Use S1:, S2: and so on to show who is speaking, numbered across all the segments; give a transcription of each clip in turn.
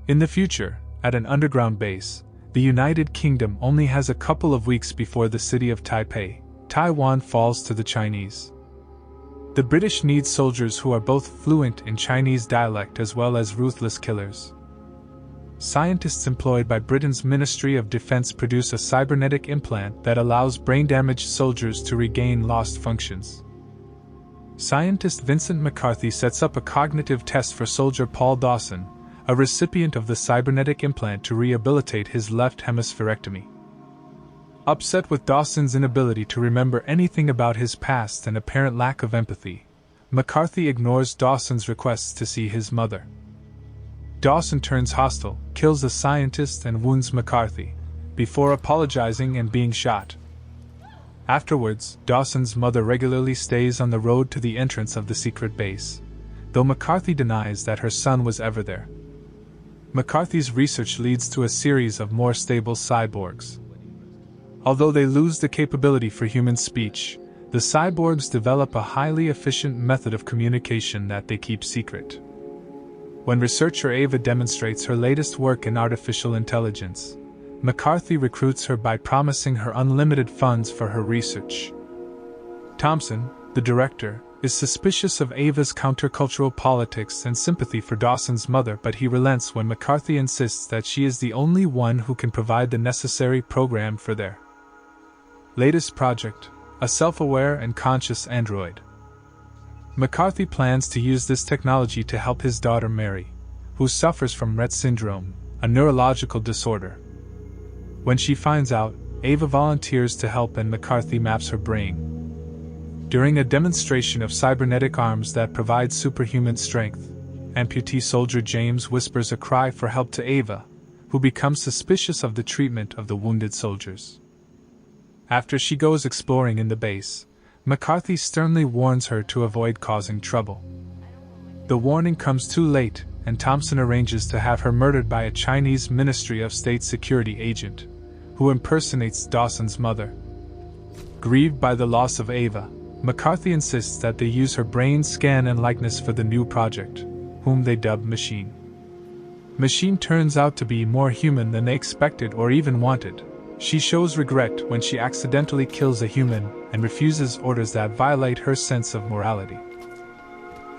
S1: In the future, at an underground base, the United Kingdom only has a couple of weeks before the city of Taipei, Taiwan falls to the Chinese. The British need soldiers who are both fluent in Chinese dialect as well as ruthless killers. Scientists employed by Britain's Ministry of Defense produce a cybernetic implant that allows brain-damaged soldiers to regain lost functions. Scientist Vincent McCarthy sets up a cognitive test for soldier Paul Dawson, a recipient of the cybernetic implant, to rehabilitate his left hemispherectomy. Upset with Dawson's inability to remember anything about his past and apparent lack of empathy, McCarthy ignores Dawson's requests to see his mother. Dawson turns hostile, kills the scientist and wounds McCarthy, before apologizing and being shot. Afterwards, Dawson's mother regularly stays on the road to the entrance of the secret base, though McCarthy denies that her son was ever there. McCarthy's research leads to a series of more stable cyborgs. Although they lose the capability for human speech, the cyborgs develop a highly efficient method of communication that they keep secret. When researcher Ava demonstrates her latest work in artificial intelligence, McCarthy recruits her by promising her unlimited funds for her research. Thompson, the director, is suspicious of Ava's countercultural politics and sympathy for Dawson's mother, but he relents when McCarthy insists that she is the only one who can provide the necessary program for their latest project, a self-aware and conscious android. McCarthy plans to use this technology to help his daughter Mary, who suffers from Rett syndrome, a neurological disorder. When she finds out, Ava volunteers to help and McCarthy maps her brain. During a demonstration of cybernetic arms that provide superhuman strength, amputee soldier James whispers a cry for help to Ava, who becomes suspicious of the treatment of the wounded soldiers. After she goes exploring in the base, McCarthy sternly warns her to avoid causing trouble. The warning comes too late, and Thompson arranges to have her murdered by a Chinese Ministry of State security agent, who impersonates Dawson's mother. Grieved by the loss of Ava, McCarthy insists that they use her brain scan and likeness for the new project, whom they dub Machine. Machine turns out to be more human than they expected or even wanted. She shows regret when she accidentally kills a human and refuses orders that violate her sense of morality.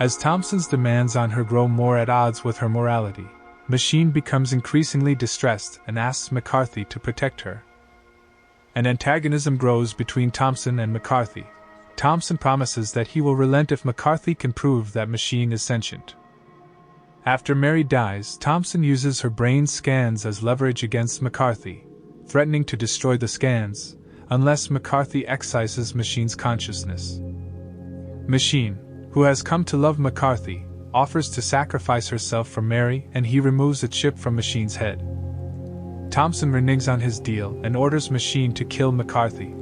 S1: As Thompson's demands on her grow more at odds with her morality, Machine becomes increasingly distressed and asks McCarthy to protect her. An antagonism grows between Thompson and McCarthy. Thompson promises that he will relent if McCarthy can prove that Machine is sentient. After Mary dies, Thompson uses her brain scans as leverage against McCarthy, threatening to destroy the scans, unless McCarthy excises Machine's consciousness. Machine, who has come to love McCarthy, offers to sacrifice herself for Mary, and he removes a chip from Machine's head. Thompson reneges on his deal and orders Machine to kill McCarthy.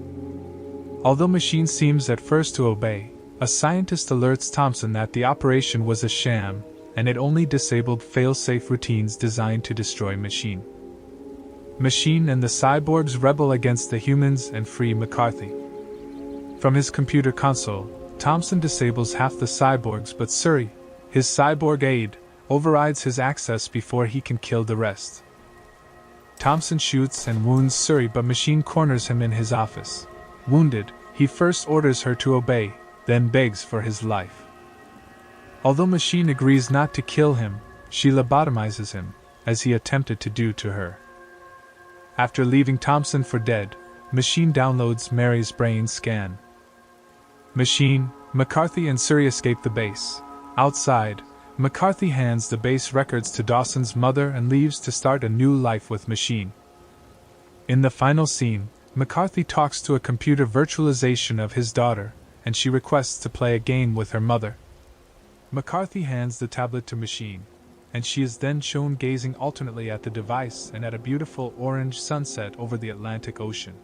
S1: Although Machine seems at first to obey, a scientist alerts Thompson that the operation was a sham, and it only disabled fail-safe routines designed to destroy Machine. Machine and the cyborgs rebel against the humans and free McCarthy. From his computer console, Thompson disables half the cyborgs, but Suri, his cyborg aide, overrides his access before he can kill the rest. Thompson shoots and wounds Suri, but Machine corners him in his office. Wounded, he first orders her to obey, then begs for his life. Although Machine agrees not to kill him, she lobotomizes him, as he attempted to do to her. After leaving Thompson for dead, Machine downloads Mary's brain scan. Machine, McCarthy and Suri escape the base. Outside, McCarthy hands the base records to Dawson's mother and leaves to start a new life with Machine. In the final scene, McCarthy talks to a computer virtualization of his daughter, and she requests to play a game with her mother. McCarthy hands the tablet to Machine, and she is then shown gazing alternately at the device and at a beautiful orange sunset over the Atlantic Ocean.